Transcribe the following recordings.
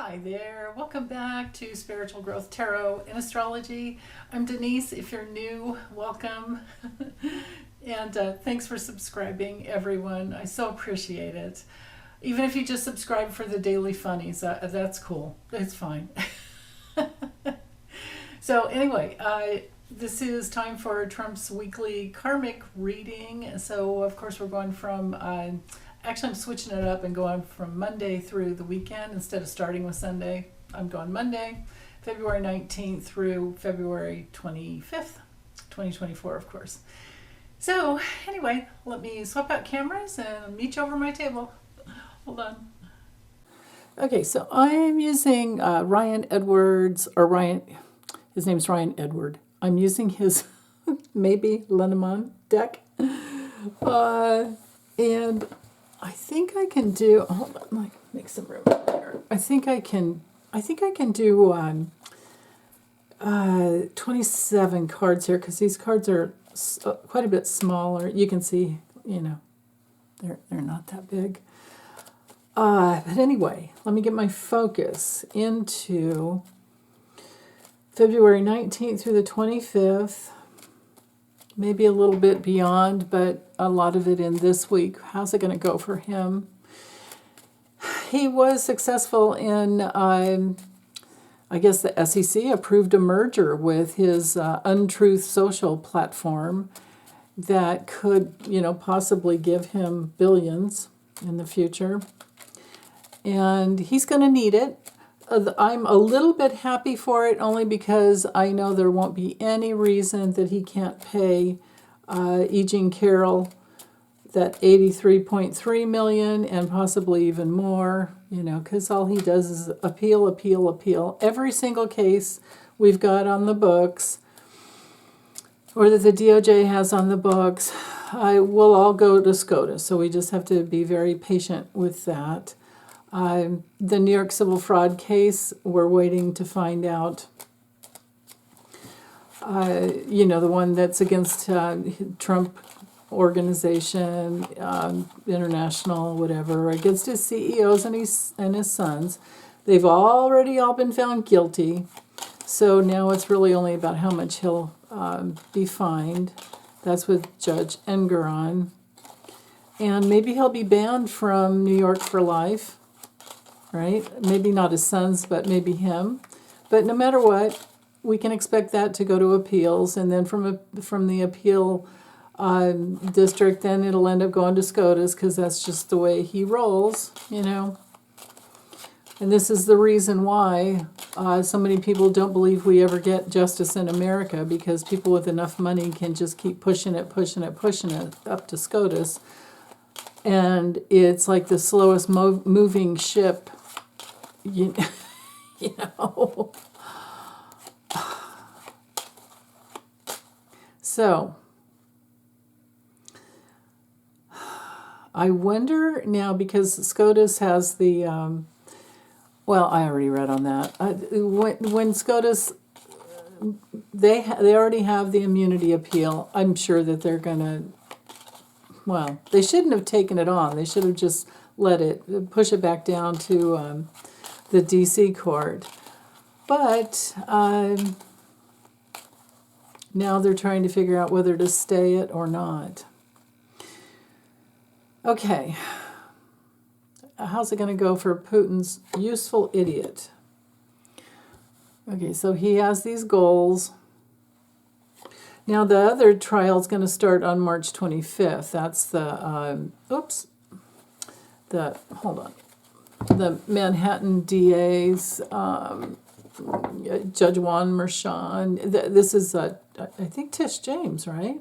Hi there, welcome back to Spiritual Growth Tarot and Astrology. I'm Denise. If you're new, welcome. And thanks for subscribing, everyone. I so appreciate it. Even if you just subscribe for the daily funnies, that's cool. It's fine. So anyway, this is time for Trump's weekly karmic reading. So of course we're going from actually, I'm switching it up and going from Monday through the weekend instead of starting with Sunday. I'm going Monday, February 19th through February 25th, 2024, of course. So anyway, let me swap out cameras and meet you over my table. Hold on. Okay, so I'm using Ryan Edwards, or Ryan, his name's Ryan Edward. I'm using his maybe Lenormand deck. And I think I can do, hold on, like make some room there. I think I can do 27 cards here because these cards are quite a bit smaller. You can see, you know, they're not that big. But anyway, let me get my focus into February 19th through the 25th. Maybe a little bit beyond, but a lot of it in this week. How's it going to go for him? He was successful in, I guess the SEC approved a merger with his Untruth social platform that could, you know, possibly give him billions in the future. And he's going to need it. I'm a little bit happy for it only because I know there won't be any reason that he can't pay E. Jean Carroll that $83.3 million and possibly even more, you know, because all he does is appeal, appeal, appeal. Every single case we've got on the books or that the DOJ has on the books, will all go to SCOTUS. So we just have to be very patient with that. The New York civil fraud case, we're waiting to find out, you know, the one that's against Trump organization, international, whatever, against his CEOs and his sons. They've already all been found guilty. So now it's really only about how much he'll be fined. That's with Judge Engeron. And maybe he'll be banned from New York for life. Right? Maybe not his sons, but maybe him. But no matter what, we can expect that to go to appeals, and then from the appeal district, then it'll end up going to SCOTUS because that's just the way he rolls, you know. And this is the reason why so many people don't believe we ever get justice in America, because people with enough money can just keep pushing it up to SCOTUS. And it's like the slowest moving ship. You know. So, I wonder now, because SCOTUS has the, well, I already read on that. When SCOTUS, they already have the immunity appeal. I'm sure that they're going to, well, they shouldn't have taken it on. They should have just push it back down to the D.C. court. But now they're trying to figure out whether to stay it or not. Okay. How's it going to go for Putin's useful idiot? Okay, so he has these goals. Now the other trial is going to start on March 25th. That's the, hold on. The Manhattan DA's, Judge Juan Merchan. This is, I think, Tish James, right?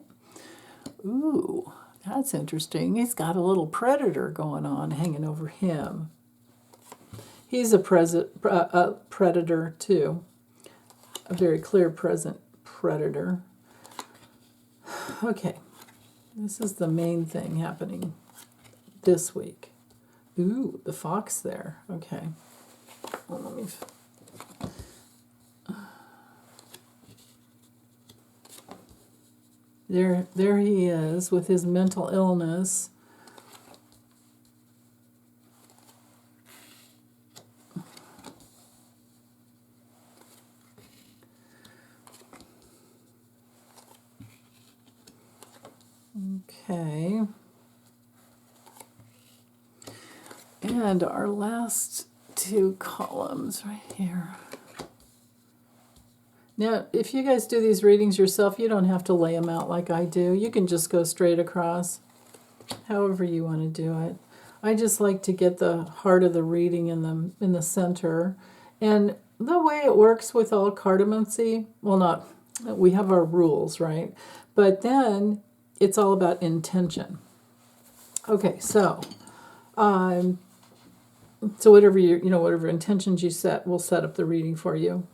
Ooh, that's interesting. He's got a little predator going on hanging over him. He's a predator, too. A very clear present predator. Okay, this is the main thing happening this week. Ooh, the fox there. Okay. Well, let me... There he is with his mental illness. Okay. And our last two columns right here. Now, if you guys do these readings yourself, you don't have to lay them out like I do. You can just go straight across, however you want to do it. I just like to get the heart of the reading in the center. And the way it works with all cartomancy, well, we have our rules, right? But then it's all about intention. Okay, so whatever intentions you set will set up the reading for you.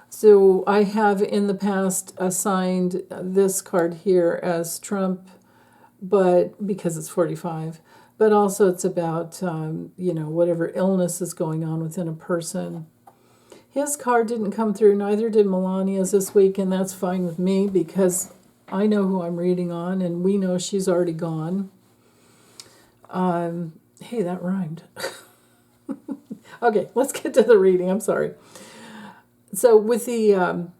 So I have in the past assigned this card here as Trump, but because it's 45, but also it's about whatever illness is going on within a person. His card didn't come through, neither did Melania's this week, and that's fine with me because I know who I'm reading on, and we know she's already gone. Hey, that rhymed. Okay, let's get to the reading. I'm sorry. So with the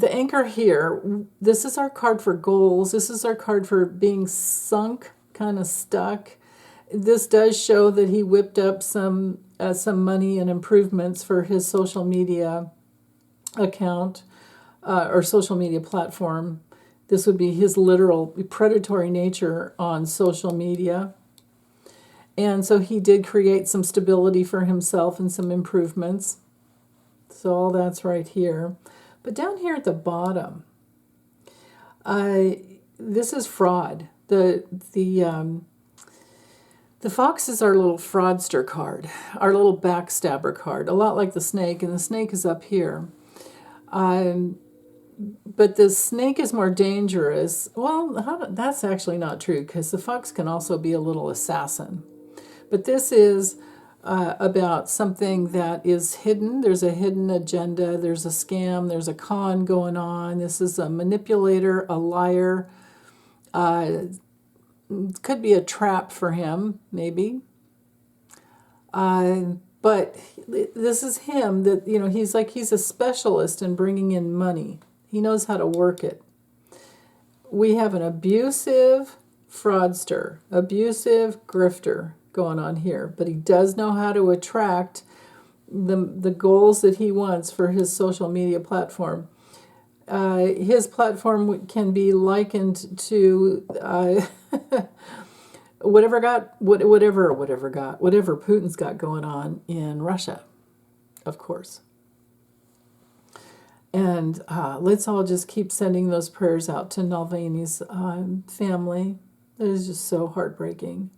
anchor here, this is our card for goals. This is our card for being sunk, kind of stuck. This does show that he whipped up some money and improvements for his social media account or social media platform. This would be his literal predatory nature on social media. And so he did create some stability for himself and some improvements. So all that's right here. But down here at the bottom, this is fraud. The fox is our little fraudster card, our little backstabber card, a lot like the snake, and the snake is up here. But the snake is more dangerous. Well, that's actually not true, because the fox can also be a little assassin. But this is about something that is hidden. There's a hidden agenda. There's a scam. There's a con going on. This is a manipulator, a liar. Could be a trap for him, maybe. But this is him that, he's a specialist in bringing in money. He knows how to work it. We have an abusive fraudster, abusive grifter going on here, but he does know how to attract the goals that he wants for his social media platform. His platform can be likened to whatever Putin's got going on in Russia, of course. And let's all just keep sending those prayers out to Navalny's family. It is just so heartbreaking.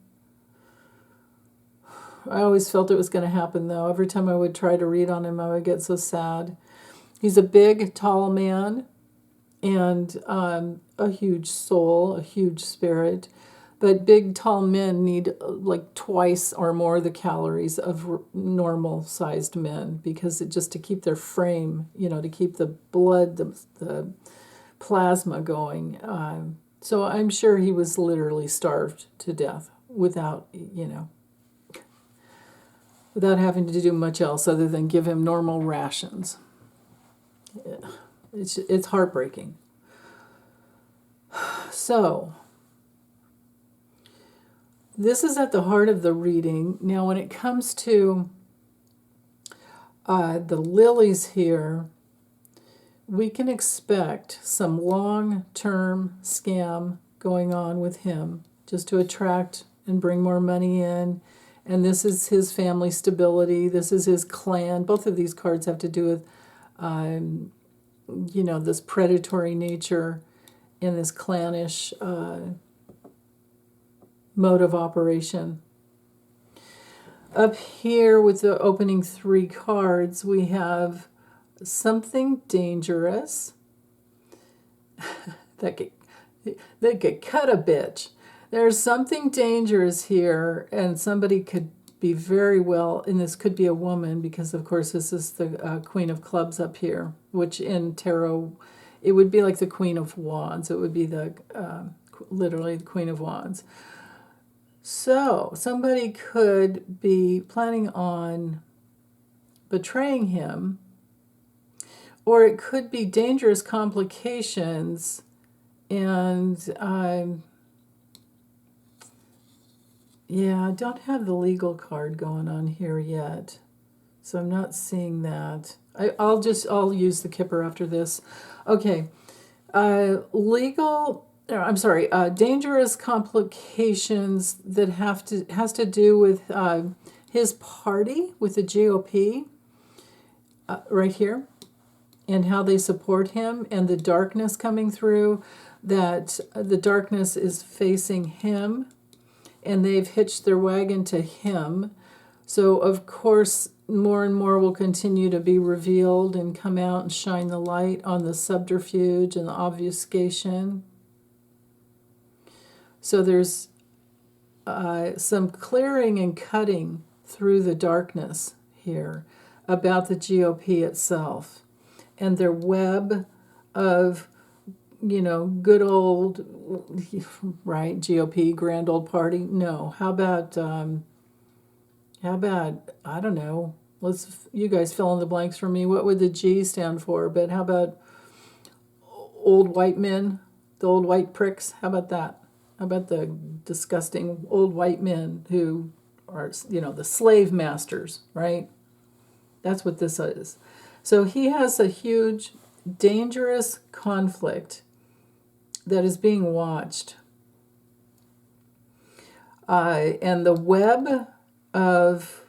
I always felt it was going to happen, though. Every time I would try to read on him, I would get so sad. He's a big, tall man and a huge soul, a huge spirit. But big, tall men need like twice or more the calories of normal-sized men, because just to keep their frame, to keep the blood, the plasma going. So I'm sure he was literally starved to death without having to do much else other than give him normal rations. It's heartbreaking. So this is at the heart of the reading. Now, when it comes to the lilies here, we can expect some long-term scam going on with him just to attract and bring more money in. And this is his family stability. This is his clan. Both of these cards have to do with, this predatory nature and this clannish mode of operation. Up here with the opening three cards, we have something dangerous that could cut a bitch. There's something dangerous here, and somebody could be very well, and this could be a woman, because of course this is the Queen of Clubs up here, which in tarot, it would be like the Queen of Wands. It would be literally the Queen of Wands. So somebody could be planning on betraying him, or it could be dangerous complications, and Yeah, I don't have the legal card going on here yet, so I'm not seeing that. I'll use the Kipper after this. Okay, dangerous complications that has to do with his party with the GOP right here, and how they support him, and the darkness coming through. That the darkness is facing him, and they've hitched their wagon to him. So, of course, more and more will continue to be revealed and come out and shine the light on the subterfuge and the obfuscation. So there's some clearing and cutting through the darkness here about the GOP itself and their web of, good old, right, GOP, grand old party. No, how about, I don't know, you guys fill in the blanks for me. What would the G stand for? But how about old white men, the old white pricks? How about that? How about the disgusting old white men who are, the slave masters, right? That's what this is. So he has a huge, dangerous conflict that is being watched. And the web of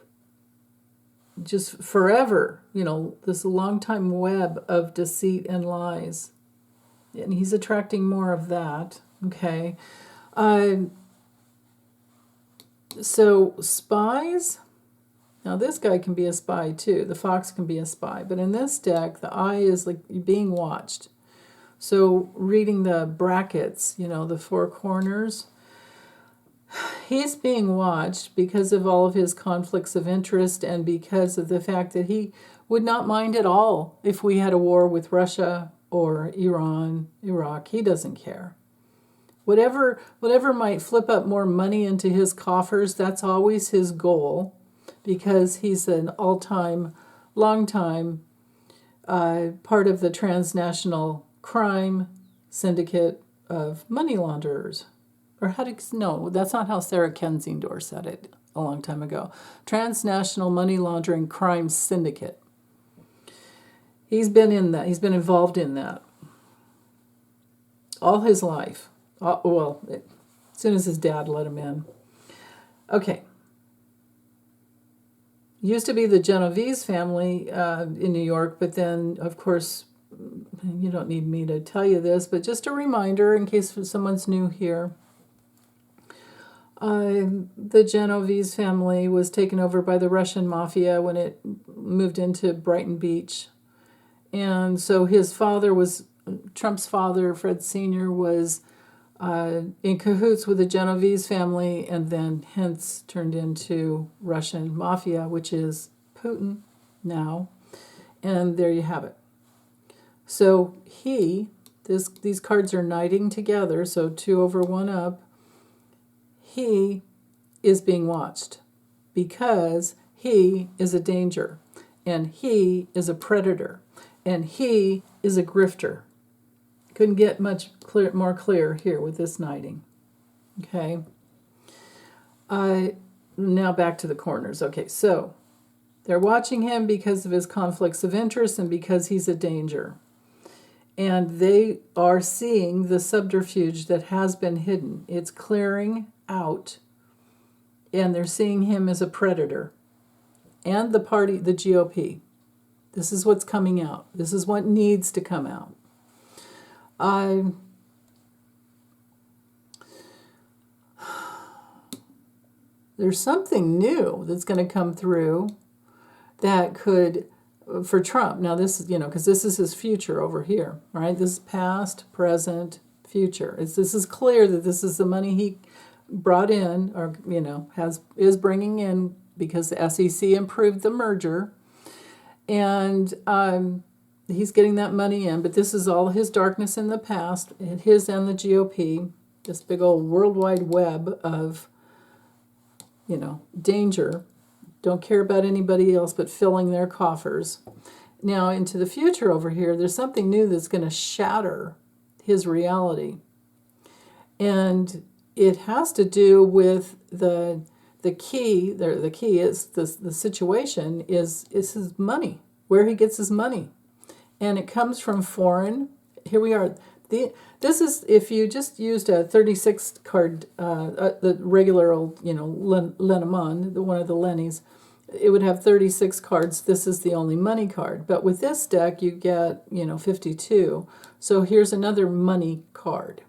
just forever, this long time web of deceit and lies. And he's attracting more of that, okay? So spies, now this guy can be a spy too. The fox can be a spy. But in this deck, the eye is like being watched. So reading the brackets, the four corners, he's being watched because of all of his conflicts of interest and because of the fact that he would not mind at all if we had a war with Russia or Iran, Iraq. He doesn't care. Whatever might flip up more money into his coffers, that's always his goal, because he's an all-time, long-time part of the transnational crime syndicate of money launderers. Or no, that's not how Sarah Kensingdor said it a long time ago. Transnational money laundering crime syndicate. He's been in that. He's been involved in that all his life. As soon as his dad let him in. Okay. Used to be the Genovese family in New York, but then, of course, you don't need me to tell you this, but just a reminder in case someone's new here. The Genovese family was taken over by the Russian mafia when it moved into Brighton Beach. And so Trump's father, Fred Sr., was in cahoots with the Genovese family, and then hence turned into Russian mafia, which is Putin now. And there you have it. So these cards are knighting together, so 2 over 1 up. He is being watched because he is a danger, and he is a predator, and he is a grifter. Couldn't get much more clear here with this knighting. Okay. Now back to the corners. Okay, so they're watching him because of his conflicts of interest and because he's a danger. And they are seeing the subterfuge that has been hidden. It's clearing out. And they're seeing him as a predator. And the party, the GOP. This is what's coming out. This is what needs to come out. There's something new that's going to come through that could, for Trump. Now this is, because this is his future over here, right? This is past, present, future. This is clear that this is the money he brought in, or is bringing in because the SEC improved the merger, and he's getting that money in. But this is all his darkness in the past, his and the GOP. This big old worldwide web of danger. Don't care about anybody else but filling their coffers. Now into the future over here, there's something new that's going to shatter his reality. And it has to do with the the key there, the key is the situation is his money, where he gets his money, and it comes from foreign. Here we are. This is if you just used a 36 card, the regular old, Lenormand, one of the Lennies, it would have 36 cards. This is the only money card. But with this deck, you get, 52. So here's another money card.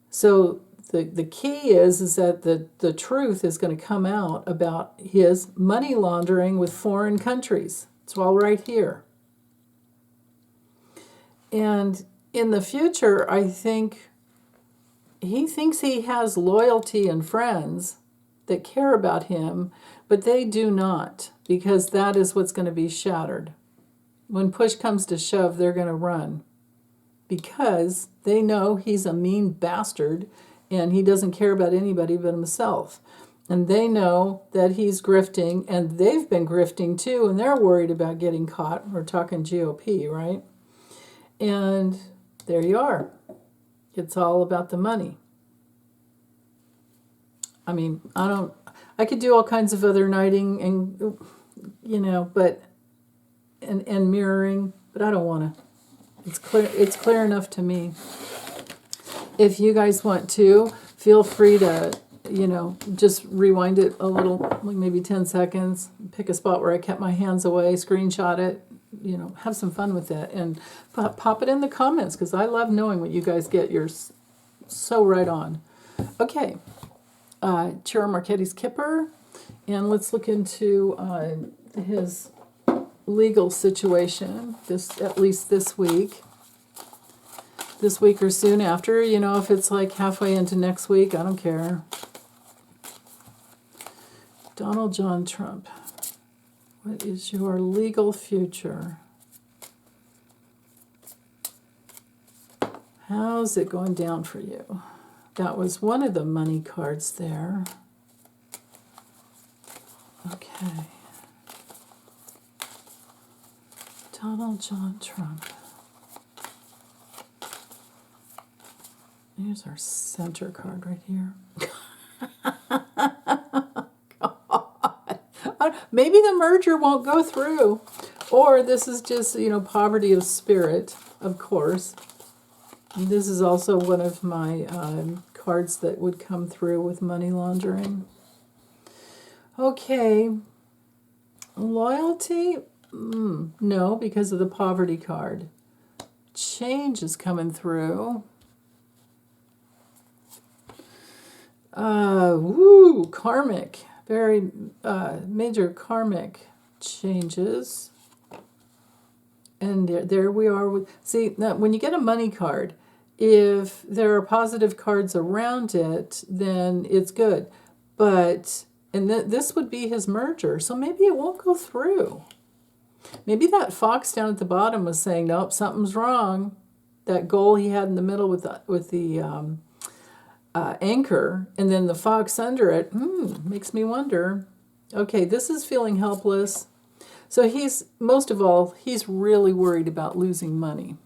So the key is that the truth is going to come out about his money laundering with foreign countries. It's all right here. And in the future, I think he thinks he has loyalty and friends that care about him, but they do not, because that is what's going to be shattered. When push comes to shove, they're going to run, because they know he's a mean bastard and he doesn't care about anybody but himself. And they know that he's grifting, and they've been grifting too, and they're worried about getting caught. We're talking GOP, right? And there you are. It's all about the money. I mean, I could do all kinds of other knighting and, but, and mirroring, but I don't want to. It's clear enough to me. If you guys want to, feel free to, just rewind it a little, like maybe 10 seconds, pick a spot where I kept my hands away, screenshot it, have some fun with it, and pop it in the comments, because I love knowing what you guys get. You're so right on. Okay, Chira Marchetti's Kipper, and let's look into his legal situation, at least this week or soon after. If it's like halfway into next week, I don't care. Donald John Trump, what is your legal future? How's it going down for you? That was one of the money cards there. Okay. Donald John Trump. Here's our center card right here. God. Maybe the merger won't go through. Or this is just, poverty of spirit, of course. And this is also one of my cards that would come through with money laundering. Okay. Loyalty? No, because of the poverty card. Change is coming through. Karmic. Very major karmic changes. And there we are. See, now, when you get a money card, if there are positive cards around it, then it's good. But, and this would be his merger, so maybe it won't go through. Maybe that fox down at the bottom was saying, nope, something's wrong. That goal he had in the middle with the anchor, and then the fox under it, makes me wonder. Okay, this is feeling helpless. So most of all, he's really worried about losing money.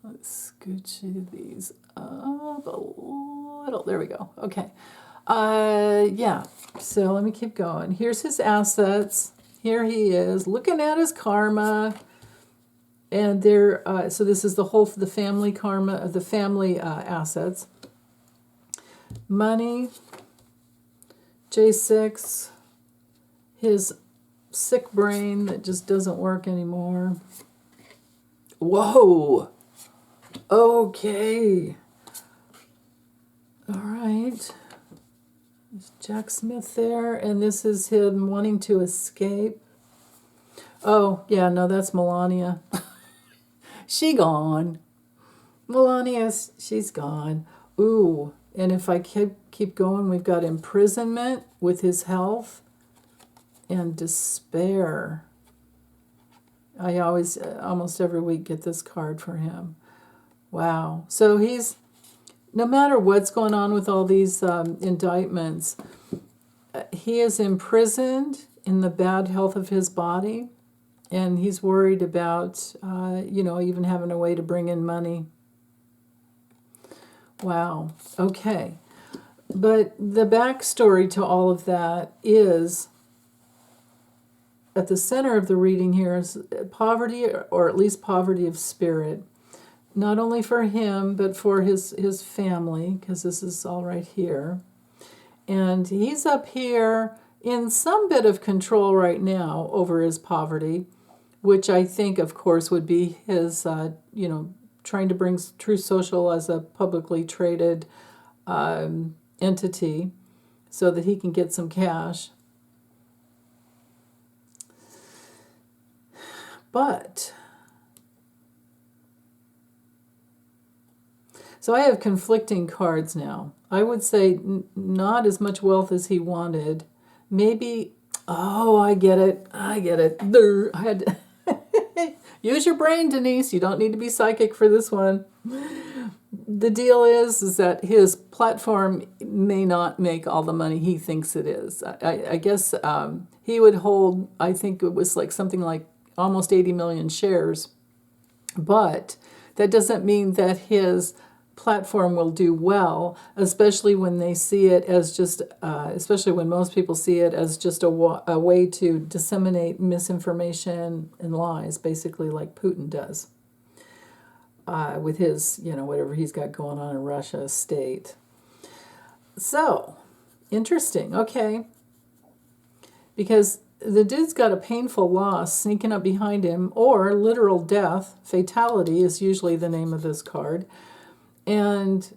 Let's scooch these up a little. There we go. Okay. Yeah. So let me keep going. Here's his assets. Here he is looking at his karma. And there, so this is the family karma of the family assets. Money, J6, his sick brain that just doesn't work anymore. Whoa. Okay. All right. There's Jack Smith there, and this is him wanting to escape. Oh, yeah, no, that's Melania. She gone. Melania, she's gone. Ooh, and if I keep going, we've got imprisonment with his health and despair. I always, almost every week, get this card for him. Wow. So he's, no matter what's going on with all these indictments, he is imprisoned in the bad health of his body. And he's worried about, even having a way to bring in money. Wow. Okay. But the backstory to all of that is, at the center of the reading here is poverty, or at least poverty of spirit. Not only for him, but for his family, because this is all right here. And he's up here in some bit of control right now over his poverty, which I think, of course, would be his, trying to bring True Social as a publicly traded entity so that he can get some cash. But, so I have conflicting cards now. I would say not as much wealth as he wanted. Maybe, oh, I get it. I had to use your brain, Denise. You don't need to be psychic for this one. The deal is that his platform may not make all the money he thinks it is. I guess he would hold, I think it was like something like almost 80 million shares. But that doesn't mean that his platform will do well, especially when they see it as just, especially when most people see it as just a way to disseminate misinformation and lies, basically like Putin does with his, whatever he's got going on in Russia state. So, interesting, okay. Because the dude's got a painful loss sneaking up behind him, or literal death, fatality is usually the name of this card. And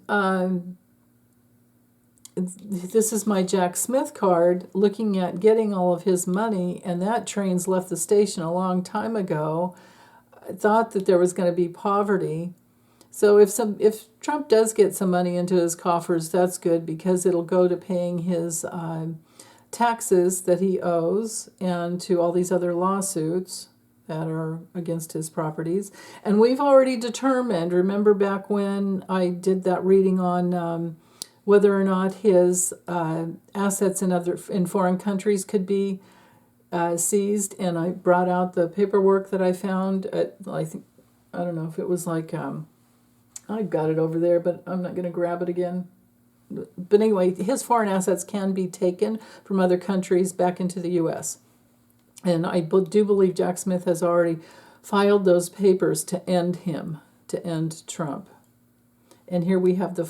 this is my Jack Smith card, looking at getting all of his money, and that train's left the station a long time ago. I thought that there was going to be poverty. So if Trump does get some money into his coffers, that's good, because it'll go to paying his taxes that he owes and to all these other lawsuits that are against his properties. And we've already determined, remember back when I did that reading on whether or not his assets in foreign countries could be seized, and I brought out the paperwork that I found at, I don't know if it was like, I got it over there, but I'm not going to grab it again. But anyway, his foreign assets can be taken from other countries back into the U.S., and I do believe Jack Smith has already filed those papers to end him, to end Trump. And here we have the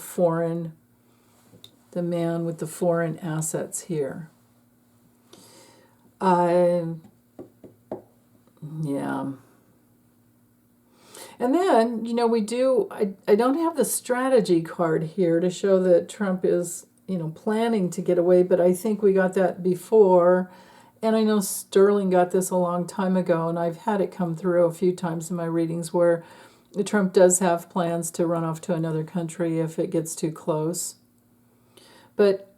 man with the foreign assets here. Yeah. And then, we do, I don't have the strategy card here to show that Trump is, planning to get away, but I think we got that before. And I know Sterling got this a long time ago, and I've had it come through a few times in my readings where Trump does have plans to run off to another country if it gets too close. But,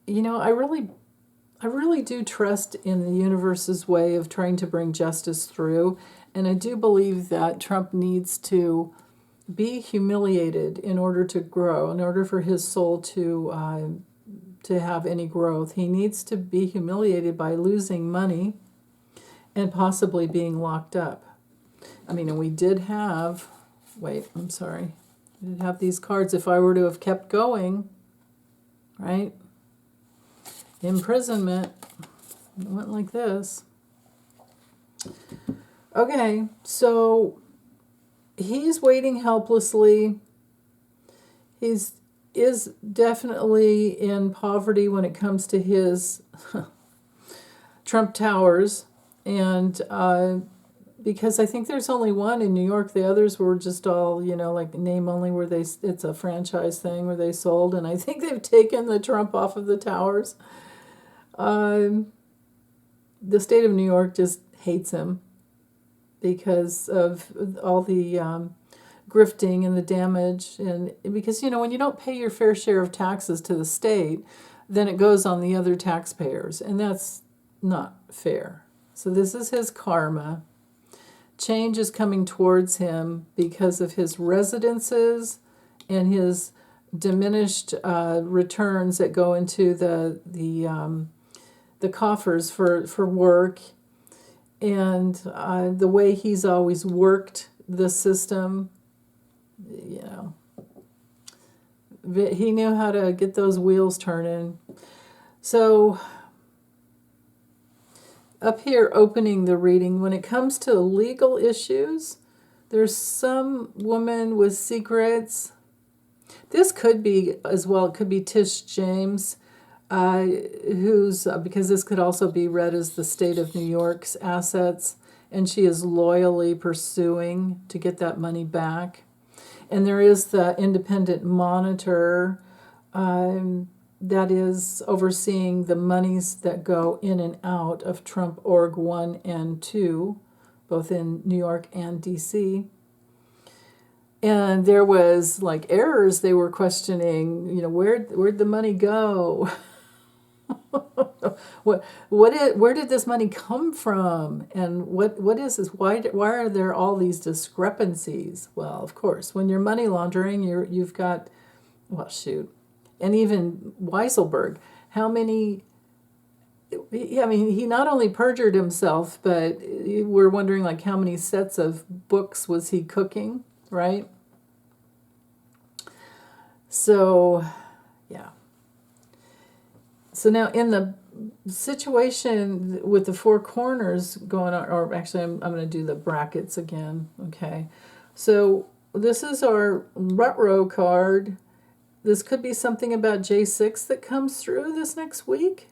I really do trust in the universe's way of trying to bring justice through, and I do believe that Trump needs to be humiliated in order to grow, in order for his soul to have any growth. He needs to be humiliated by losing money and possibly being locked up. And we did have, we did have these cards. If I were to have kept going, right? Imprisonment. It went like this. Okay, so he's waiting helplessly. Is definitely in poverty when it comes to his Trump Towers, and because I think there's only one in New York, the others were just all like name only, where it's a franchise thing where they sold, and I think they've taken the Trump off of the towers. The state of New York just hates him because of all the grifting and the damage, and because when you don't pay your fair share of taxes to the state, then it goes on the other taxpayers, and that's not fair. So this is his karma. Change is coming towards him because of his residences and his diminished returns that go into the coffers for work, and the way he's always worked the system. He knew how to get those wheels turning. So up here, opening the reading, when it comes to legal issues, there's some woman with secrets. This could be as well, it could be Tish James, who's, because this could also be read as the state of New York's assets, and she is loyally pursuing to get that money back. And there is the independent monitor that is overseeing the monies that go in and out of Trump Org 1 and 2, both in New York and DC. And there was like errors. They were questioning, where'd the money go? Where did this money come from? And what is this? Why are there all these discrepancies? Well, of course, when you're money laundering, you've got, well, shoot, and even Weisselberg, how many? I mean, he not only perjured himself, but we're wondering like how many sets of books was he cooking, right? So, yeah. So now in the situation with the four corners going on, or actually I'm going to do the brackets again, okay? So this is our Rut-Row card. This could be something about J6 that comes through this next week.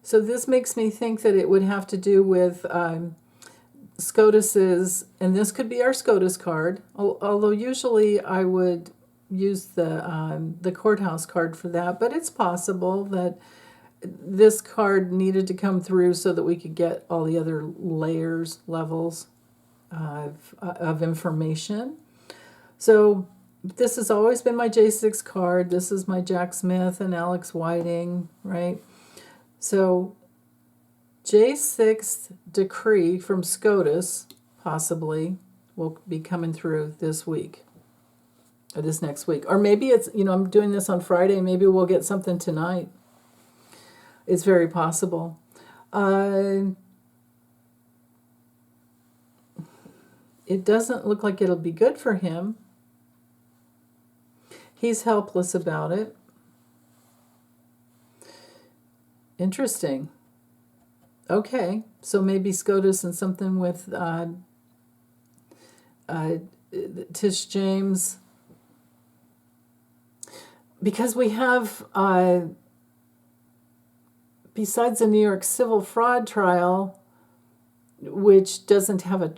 So this makes me think that it would have to do with SCOTUS's, and this could be our SCOTUS card, although usually I would use the courthouse card for that, but it's possible that this card needed to come through so that we could get all the other levels of information. So this has always been my J6 card. This is my Jack Smith and Alex Whiting, right? So J6 decree from SCOTUS possibly will be coming through this week. Or this next week. Or maybe it's, I'm doing this on Friday. Maybe we'll get something tonight. It's very possible. It doesn't look like it'll be good for him. He's helpless about it. Interesting. Okay, so maybe SCOTUS and something with Tish James. Because we have, besides the New York civil fraud trial, which doesn't have a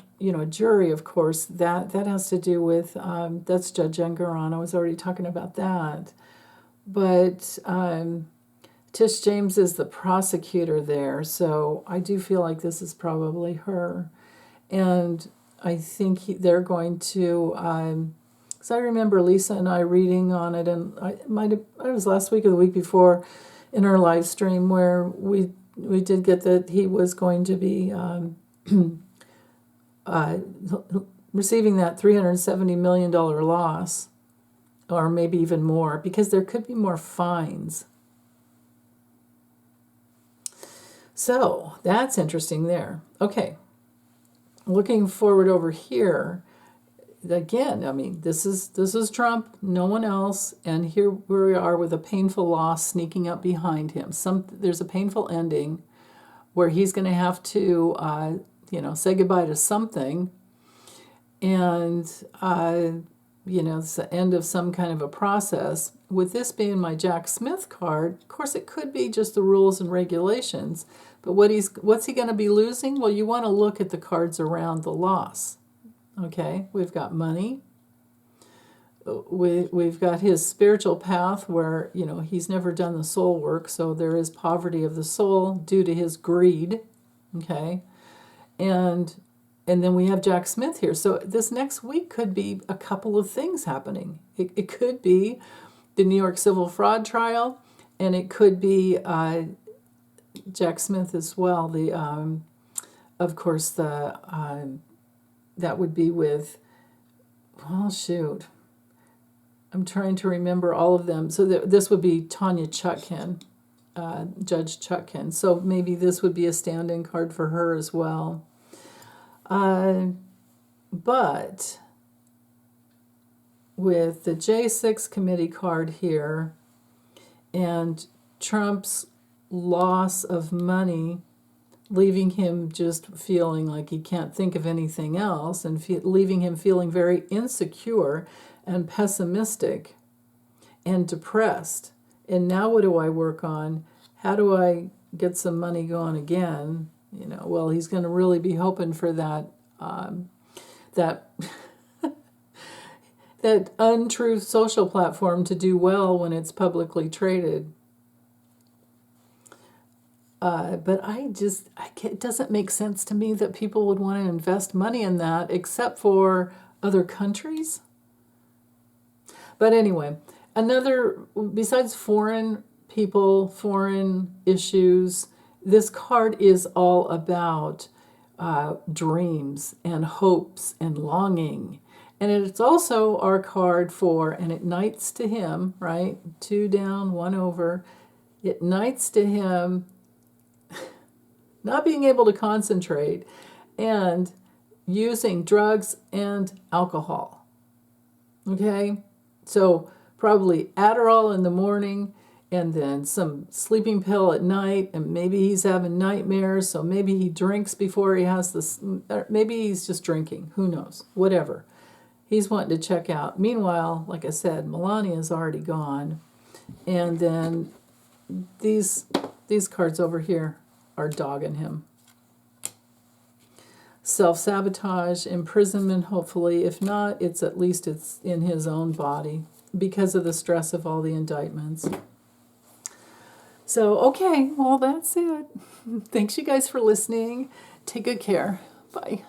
jury, of course, that has to do with, that's Judge Engeron. I was already talking about that. But Tish James is the prosecutor there, so I do feel like this is probably her. And I think they're going to... So I remember Lisa and I reading on it, and it was last week or the week before in our live stream where we did get that he was going to be receiving that $370 million loss, or maybe even more, because there could be more fines. So that's interesting there. Okay, looking forward over here. Again, I mean, this is Trump, no one else, and here we are with a painful loss sneaking up behind him. There's a painful ending where he's going to have to, say goodbye to something, and it's the end of some kind of a process. With this being my Jack Smith card, of course, it could be just the rules and regulations, but what's he going to be losing? Well, you want to look at the cards around the loss. Okay, we've got money. We've got his spiritual path where, he's never done the soul work, so there is poverty of the soul due to his greed. Okay, and then we have Jack Smith here. So this next week could be a couple of things happening. It could be the New York civil fraud trial, and it could be Jack Smith as well. Of course, that would be with, well, shoot. I'm trying to remember all of them. So this would be Tanya Chutkin, Judge Chutkin. So maybe this would be a stand-in card for her as well. But with the J6 committee card here and Trump's loss of money, leaving him just feeling like he can't think of anything else and leaving him feeling very insecure and pessimistic and depressed. And now what do I work on? How do I get some money going again? You know, well, he's going to really be hoping for that that that untruth social platform to do well when it's publicly traded. But it doesn't make sense to me that people would want to invest money in that except for other countries. But anyway, besides foreign people, foreign issues, this card is all about dreams and hopes and longing. And it's also our card for, and it knights to him, right? 2 down, 1 over. It knights to him not being able to concentrate and using drugs and alcohol. Okay? So probably Adderall in the morning and then some sleeping pill at night, and maybe he's having nightmares, so maybe he drinks before he has this, maybe he's just drinking, who knows, whatever. He's wanting to check out. Meanwhile, like I said, Melania's already gone, and then these cards over here are dogging him. Self-sabotage, imprisonment, hopefully. If not, it's at least it's in his own body because of the stress of all the indictments. So, okay, well, that's it. Thanks you guys for listening. Take good care. Bye.